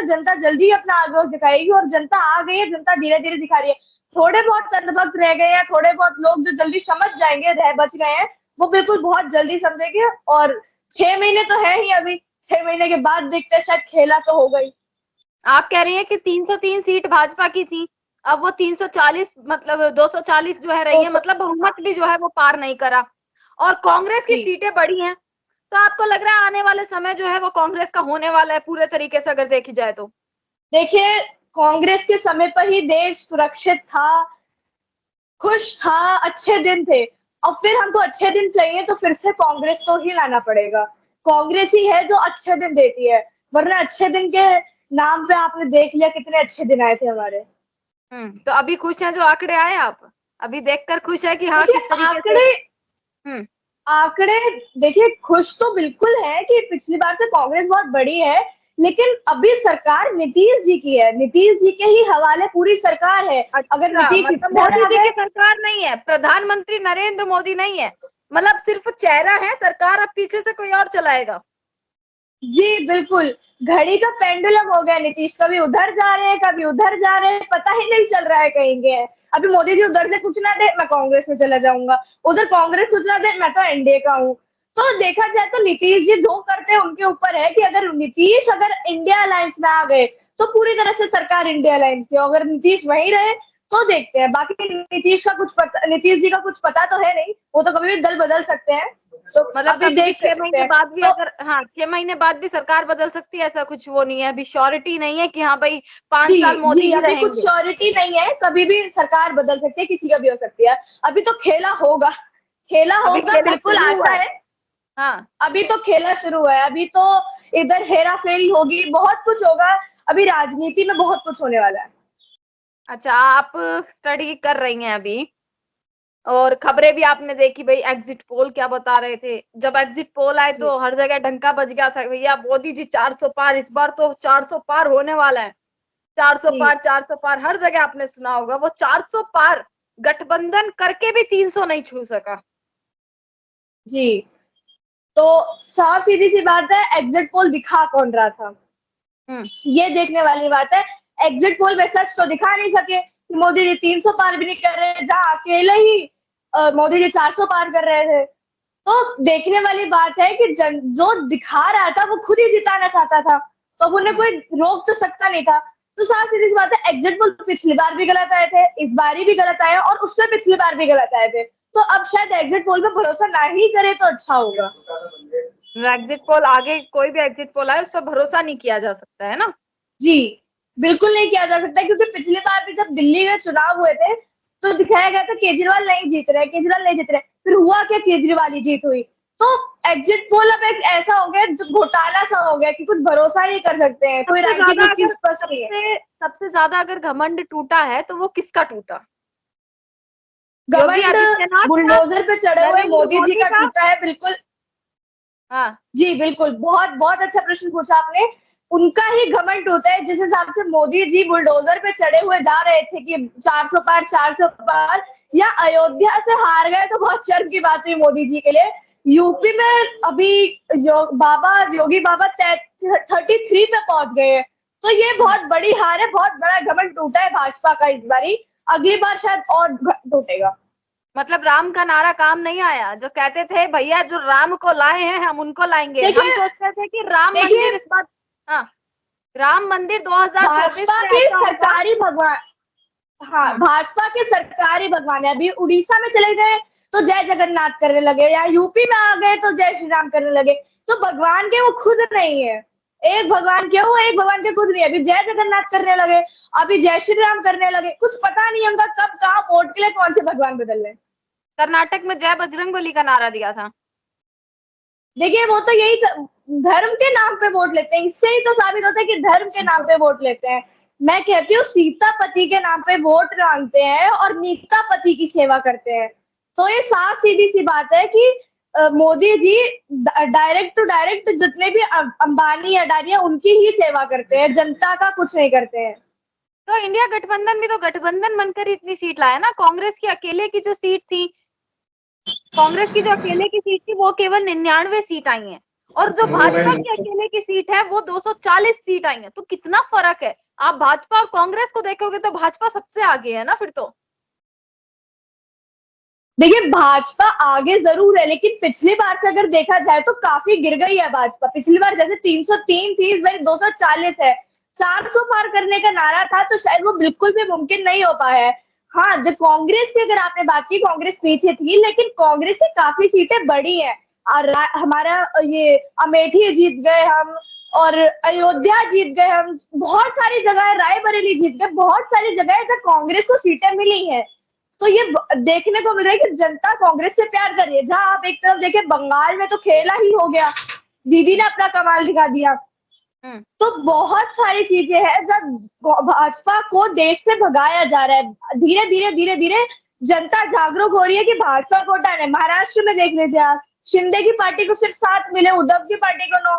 तो जनता जल्दी ही अपना आक्रोश दिखाएगी और जनता आ गई है, जनता धीरे-धीरे दिखा रही है। थोड़े बहुत अंधभक्त रह गए हैं, थोड़े बहुत लोग जो जल्दी समझ जाएँगे, रह बच गए हैं, वो बिल्कुल बहुत जल्दी समझेंगे और 6 महीने तो है ही अभी, 6 महीने के बाद देखते हैं शायद खेला तो होगा ही। आप कह रही हैं कि 303 सीट भाजपा की थी, अब वो 340 मतलब 240 जो है रही है, 200 मतलब हाँ, बहुमत भी जो है वो पार नहीं करा और कांग्रेस की जी। सीटें बढ़ी हैं। तो आपको लग रहा है आने वाले समय जो है वो कांग्रेस का होने वाला है पूरे तरीके से अगर देखी जाए तो? देखिए, कांग्रेस के समय पर ही देश सुरक्षित था, खुश था, अच्छे दिन थे। अब फिर हमको अच्छे दिन चाहिए तो फिर से कांग्रेस को ही लाना पड़ेगा। कांग्रेस ही है जो अच्छे दिन देती है, वरना अच्छे दिन के नाम पे आपने देख लिया कितने अच्छे दिन आए थे हमारे। तो अभी खुश हैं जो आंकड़े आए आप? अभी देखकर खुश है कि हाँ, देखिए किस तरीके से आंकड़े हुँ, आंकड़े देखिए खुश तो बिल्कुल है कि पिछली बार से कांग्रेस बहुत बड़ी है, लेकिन अभी सरकार नीतीश जी की है, नीतीश जी के ही हवाले पूरी सरकार है। अगर अच्छा नीतीश मतलब इधर मोदी आ जी गए की सरकार नहीं है, प्रधानमंत्री नरेंद्र मोदी नहीं है, मतलब सिर्फ चेहरा है, सरकार अब पीछे से कोई और चलाएगा। जी, बिल्कुल। घड़ी का पेंडुलम हो गया नीतीश, कभी उधर जा रहे हैं, कभी उधर जा रहे हैं, पता ही नहीं चल रहा है कहीं गए हैं। अभी मोदी जी उधर से कुछ ना दे, मैं कांग्रेस में चला जाऊँगा, उधर कांग्रेस कुछ ना दे, मैं तो एनडीए का हूँ। तो देखा जाए तो नीतीश जी जो करते हैं उनके ऊपर है कि अगर इंडिया अलायंस में आ गए, तो पूरी तरह से सरकार इंडिया अलायंस की, अगर नीतीश वहीं रहे, तो देखते हैं। बाकी नीतीश जी का कुछ पता तो है नहीं, वो तो कभी भी दल बदल सकते हैं, तो मतलब अभी कभी भी देख 6 सकते महीने हैं। बाद भी तो अगर हाँ, 6 महीने बाद भी सरकार बदल सकती है, ऐसा कुछ वो नहीं है, अभी श्योरिटी नहीं है कि हाँ भाई 5 साल मोदी जी, जी अभी कुछ रहेंगे। श्योरिटी नहीं है, कभी भी सरकार बदल सकती है, किसी का भी हो सकती है। अभी तो खेला अभी होगा खेला बिल्कुल शुरू हुआ आशा है। है। हाँ, अभी तो खेला शुरू हुआ है, अभी तो इधर हेरा-फेरी होगी, बहुत कुछ होगा, अभी राजनीति में बहुत कुछ होने वाला है। अच्छा आप स्टडी कर रही हैं अभी और खबरें भी आपने देखी भई एग्जिट पोल क्या बता रहे थे। जब एग्जिट पोल आए जी, तो हर जगह डंका बज गया था भैया मोदी जी 400 पार इस बार तो 400 पार होने वाला है। 400 जी, पार 400 पार हर जगह आपने सुना होगा वो 400 पार गठबंधन करके भी 300 नहीं छू सका। जी। तो साफ सीधी-सी बात है, एग्ज़िट पोल दिखा कौन रहा था? हुँ, ये देखने वाली बात है। एग्ज़िट पोल में सच तो दिखा नहीं सके कि मोदी जी 300 पार भी नहीं कर रहे, जहाँ अकेले ही मोदी जी 400 पार कर रहे थे। तो देखने वाली बात है कि जो दिखा रहा था वो खुद ही जिताना चाहता था, तो अब उन्हें हुँ। कोई रोक तो सकता नहीं था। तो साफ-सीधी सी बात है एग्ज़िट पोल पिछली बार भी गलत आए थे, इस बारी भी गलत आए और उससे पिछली बार भी गलत आए थे। तो अब शायद एग्ज़िट पोल पे भरोसा ना ही करें तो अच्छा होगा। एग्जिट पोल आगे कोई भी एग्जिट पोल आए उस पर भरोसा नहीं किया जा सकता है ना? जी, बिल्कुल नहीं किया जा सकता क्योंकि पिछली बार भी जब दिल्ली में चुनाव हुए थे, तो दिखाया गया था केजरीवाल नहीं जीत रहे, फिर हुआ क्या केजरीवाल ही जीत हुई। तो एग्ज़िट पोल अब एक ऐसा हो गया जो घोटाला-सा हो गया कि कुछ भरोसा नहीं कर सकते हैं, कोई रैंकिंग उसकी स्पष्ट नहीं है। सबसे ज़्यादा अगर घमंड टूटा है तो वो किसका टूटा? योगी घमंड आदित्यनाथ का, बुलडोज़र पे चढ़े हुए नरेंद्र मोदी जी मोदी का का? टूटा है बिल्कुल। हाँ, जी, बिल्कुल, बहुत अच्छा प्रश्न पूछा आपने। उनका ही घमंड होता है जिस हिसाब से मोदी जी बुलडोज़र पे चढ़े हुए जा रहे थे कि 400 पार या अयोध्या से हार गए तो बहुत शर्म की बात हुई मोदी जी के लिए। यूपी में अभी योगी बाबा 33 पे पहुँच गए हैं। तो ये हुँ। बहुत बड़ी हार है, बहुत बड़ा घमंड टूटा है भाजपा का इस बारी। अगली बार शायद और टूटेगा। मतलब राम का नारा काम नहीं आया, जो कहते थे भैया जो राम को लाए हैं हम उनको लाएँगे। हम देखिए सोचते थे कि राम देखिए मंदिर इस बार हाँ, राम मंदिर 2024 भाजपा में के ऐसा होगा सरकारी भगवान हाँ, हुँ, भाजपा के सरकारी भगवान है। अभी उड़ीसा में चले गए तो जय जगन्नाथ करने लगे या यूपी में आ गए तो जय श्री राम करने लगे। तो भगवान के वो खुद नहीं है। एक भगवान के वो एक भगवान के खुद नहीं है। अभी जय जगन्नाथ करने लगे, अभी जय श्री राम करने लगे। कुछ पता नहीं उनका कब कहाँ वोट के लिए कौन से भगवान बदल रहे हैं। कर्नाटक में जय बजरंगबली का नारा दिया था। देखिए वो तो धर्म के नाम पे वोट लेते हैं। इससे ही तो साबित होता है कि धर्म के नाम पे वोट लेते हैं। मैं कहती हूँ सीता पति के नाम पे वोट मांगते हैं और मीता पति की सेवा करते हैं। तो ये साफ सीधी सी बात है कि Modi ji direct to direct जितने भी अंबानी अडानी है उनकी ही सेवा करते हैं, जनता का कुछ नहीं करते हैं। तो इंडिया गठबंधन भी तो गठबंधन बनकर ही इतनी सीट लाया ना, कांग्रेस की अकेले की जो सीट थी कांग्रेस की जो अकेले की सीट थी वो केवल 99 सीट आई हैं और जो भाजपा की अकेले की सीट है वो 240 सीट आई है। तो कितना फर्क है। आप भाजपा और कांग्रेस को देखोगे तो भाजपा सबसे आगे है ना फिर तो। देखिए भाजपा आगे जरूर है, लेकिन पिछली बार से अगर देखा जाए तो काफी गिर गई है भाजपा। पिछली बार जैसे 303 थी, इस बार 240 है। 400 पार करने का नारा था, तो शायद वो बिल्कुल भी मुमकिन नहीं हो पाया है। हाँ, जो कांग्रेस की अगर आपने बात की, कांग्रेस पीछे थी, लेकिन कांग्रेस की काफी सीटें बड़ी हैं। और हमारा ये अमेठी जीत गए हम, और अयोध्या जीत गए हम, बहुत सारी जगह, रायबरेली जीत गए, बहुत सारी जगह जहाँ कांग्रेस को सीटें मिली हैं। तो ये देखने को मिल रहा है कि जनता कांग्रेस से प्यार कर रही है। जहां आप एक तरफ देखें, बंगाल में तो खेला ही हो गया, दीदी ने अपना कमाल दिखा दिया। तो बहुत सारी चीजें हैं जब भाजपा को देश से भगाया जा रहा है। धीरे धीरे धीरे धीरे जनता जागरूक हो रही है कि भाजपा को हटाना है। महाराष्ट्र में देख लीजिए आप, शिंदे की पार्टी को सिर्फ 7 मिले, उद्धव की पार्टी को 9।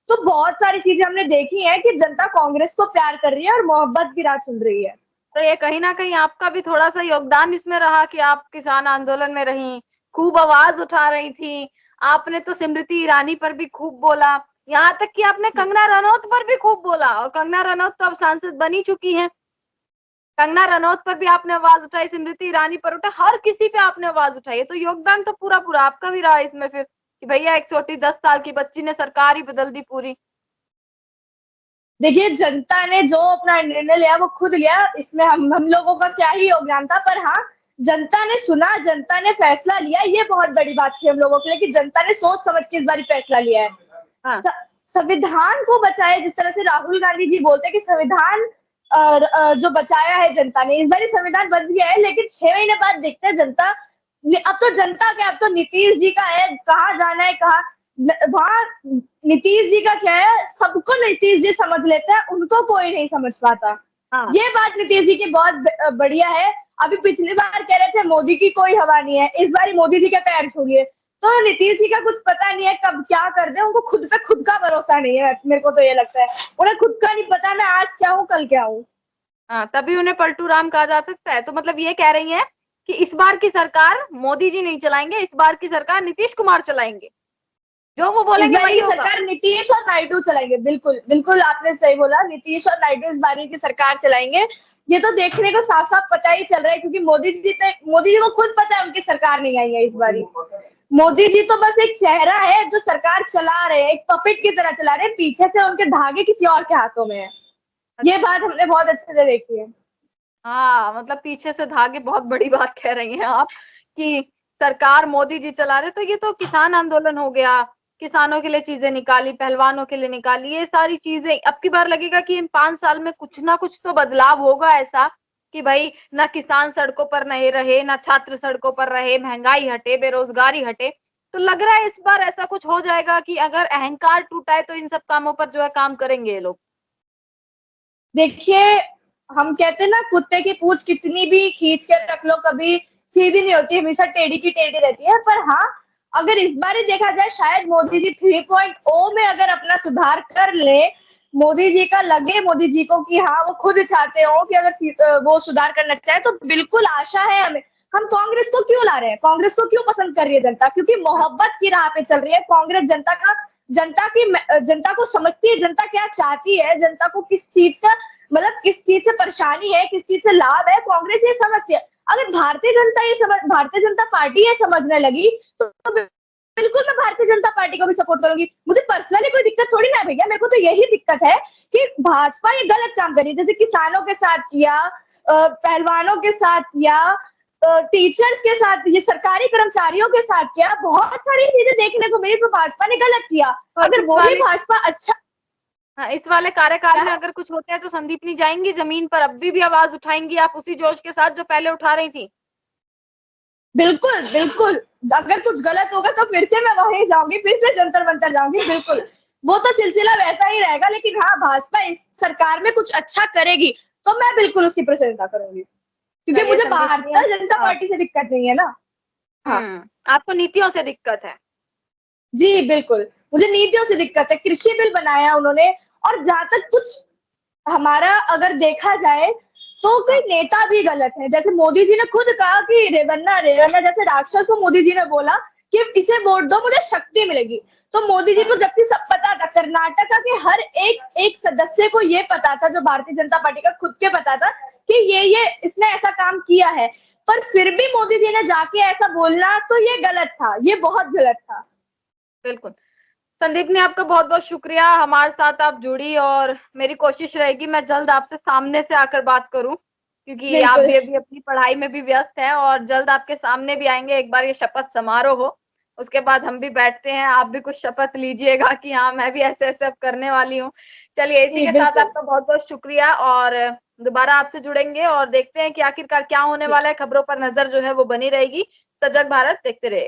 तो बहुत सारी चीजें हमने देखी है कि जनता कांग्रेस को प्यार कर रही है और मोहब्बत की राह चुन रही है। तो ये कहीं ना कहीं आपका भी थोड़ा सा योगदान इसमें रहा कि आप किसान आंदोलन में रही, खूब आवाज उठा रही थी। आपने तो स्मृति ईरानी पर भी खूब बोला, यहाँ तक कि आपने कंगना रनौत पर भी खूब बोला। और कंगना रनौत तो अब सांसद बनी चुकी है। कंगना रनौत पर भी आपने आवाज उठाई, स्मृति ईरानी पर उठा, हर किसी पे आपने आवाज उठाई है। तो योगदान तो पूरा पूरा आपका भी रहा इसमें फिर, कि भैया एक छोटी 10 साल की बच्ची ने सरकार ही बदल दी पूरी। देखिए जनता ने जो अपना निर्णय लिया वो खुद लिया, इसमें हम लोगों का क्या ही योगदान था। पर हाँ, जनता ने सुना, जनता ने फैसला लिया, ये बहुत बड़ी बात थी हम लोगों के लिए कि जनता ने सोच समझ के इस बार फैसला लिया है। हाँ। संविधान को बचाए, जिस तरह से राहुल गांधी जी बोलते हैं कि संविधान जो बचाया है जनता ने, इस बार संविधान बच गया है। लेकिन 6 महीने बाद देखते हैं जनता, अब तो जनता क्या, अब तो नीतीश जी का है, कहाँ जाना है, कहाँ वहां नीतीश जी का क्या है, सबको नीतीश जी समझ लेते हैं, उनको कोई नहीं समझ पाता। हाँ। ये बात नीतीश जी की बहुत बढ़िया है। अभी पिछली बार कह रहे थे मोदी की कोई हवा नहीं है, इस बार मोदी जी के पैर छू लिए। तो नीतीश जी का कुछ पता नहीं है कब क्या कर दे, उनको खुद पे खुद का भरोसा नहीं है। मेरे को तो ये लगता है उन्हें खुद का नहीं पता, मैं आज क्या हूँ कल क्या हूँ। हाँ, तभी उन्हें पलटू राम कहा जा सकता है। तो मतलब ये कह रही है कि इस बार की सरकार मोदी जी नहीं चलाएंगे, इस बार की सरकार नीतीश कुमार चलाएंगे, जो वो इस बोलेंगे बार वही की होगा। सरकार नीतीश और नायडू चलाएंगे। बिल्कुल बिल्कुल आपने सही बोला, नीतीश और नायडू इस बार की सरकार चलाएंगे। ये तो देखने को साफ साफ पता ही चल रहा है, क्योंकि मोदी जी को खुद पता है उनकी सरकार नहीं आई है इस बारी। मोदी जी तो बस एक चेहरा है जो सरकार चला रहे हैं, एक पपेट की तरह चला रहे हैं, पीछे से उनके धागे किसी और के हाथों में है। ये बात हमने बहुत अच्छे से देखी है। हाँ, मतलब पीछे से धागे, बहुत बड़ी बात कह रही हैं आप कि सरकार मोदी जी चला रहे। तो ये तो किसान आंदोलन हो गया, किसानों के लिए चीजें निकाली, पहलवानों के लिए निकाली, ये सारी चीजें। अब की बार लगेगा कि इन 5 साल में कुछ ना कुछ तो बदलाव होगा ऐसा कि भाई ना किसान सड़कों पर नहीं रहे, ना छात्र सड़कों पर रहे, महंगाई हटे, बेरोजगारी हटे। तो लग रहा है इस बार ऐसा कुछ हो जाएगा कि अगर अहंकार टूटा है तो इन सब कामों पर जो है काम करेंगे ये लोग। देखिए, हम कहते हैं ना, कुत्ते की पूंछ कितनी भी खींच के रख लो, कभी सीधी नहीं होती, हमेशा टेढ़ी की टेढ़ी रहती है। पर हाँ, अगर इस बार ही देखा जाए, शायद मोदी जी 3.0 में अगर अपना सुधार कर ले, मोदी जी का लगे, मोदी जी को कि हाँ वो खुद चाहते हो कि अगर वो सुधार करना चाहे, तो बिल्कुल आशा है हमें। हम कांग्रेस को क्यों ला रहे हैं, कांग्रेस को क्यों पसंद कर रही है जनता? क्योंकि मोहब्बत की राह पे चल रही है कांग्रेस। जनता को समझती है, जनता क्या चाहती है, जनता को किस चीज का, मतलब किस चीज से परेशानी है, किस चीज से लाभ है, कांग्रेस ये समझती है। अगर भारतीय जनता पार्टी ये समझने लगी, तो बिल्कुल मैं भारतीय जनता पार्टी को भी सपोर्ट करूंगी। मुझे पर्सनली कोई दिक्कत थोड़ी ना है भैया, मेरे को तो यही दिक्कत है कि भाजपा ये गलत काम कर रही है। जैसे किसानों के साथ किया, पहलवानों के साथ किया, टीचर्स के साथ, ये सरकारी कर्मचारियों के साथ किया, बहुत सारी चीजें देखने को मिली जो भाजपा ने गलत किया। अगर वो भी भाजपा अच्छा, हाँ, इस वाले कार्यकाल में अगर कुछ होता है तो संदीपनी जाएंगी जमीन पर, अब भी आवाज उठाएंगी आप उसी जोश के साथ जो पहले उठा रही थी? बिल्कुल बिल्कुल। अगर कुछ गलत होगा तो फिर से मैं वहीं जाऊंगी, फिर से जंतर मंतर जाऊंगी। बिल्कुल, वो तो सिलसिला वैसा ही रहेगा। लेकिन हाँ, भाजपा इस सरकार में कुछ अच्छा करेगी तो मैं बिल्कुल उसकी प्रशंसा करूंगी, क्योंकि मुझे भारतीय जनता पार्टी से दिक्कत नहीं है ना। हाँ, आपको नीतियों से दिक्कत है? जी बिल्कुल, मुझे नीतियों से दिक्कत है। कृषि बिल बनाया उन्होंने, और जहां तक कुछ हमारा अगर देखा जाए तो कोई नेता भी गलत है। जैसे मोदी जी ने खुद कहा कि रेवन्ना रेवन्ना जैसे राक्षस को मोदी जी ने बोला कि इसे वोट दो, मुझे शक्ति मिलेगी। तो मोदी जी को जबकि सब पता था, कर्नाटका के हर एक सदस्य को ये पता था, जो भारतीय जनता पार्टी का खुद के पता था कि ये इसने ऐसा काम किया है, पर फिर भी मोदी जी ने जाके ऐसा बोलना, तो ये गलत था, ये बहुत गलत था। बिल्कुल। संदीपनी, आपका बहुत-बहुत शुक्रिया, हमारे साथ आप जुड़ी, और मेरी कोशिश रहेगी मैं जल्द आपसे सामने से आकर बात करूँ, क्योंकि आप बिल्कुल, भी अभी अपनी पढ़ाई में भी व्यस्त हैं, और जल्द आपके सामने भी आएँगे, एक बार ये शपथ समारोह हो, उसके बाद हम भी बैठते हैं, आप भी कुछ शपथ लीजिएगा कि हाँ, मैं भी ऐसे-ऐसे अब करने वाली हूँ। चलिए, इसी जी के साथ बिल्कुल। आपका बहुत-बहुत शुक्रिया, और दोबारा आपसे जुड़ेंगे और देखते हैं कि आखिरकार क्या होने जी। वाला है, खबरों पर नज़र जो है वो बनी रहेगी। सजग भारत देखते रहिए।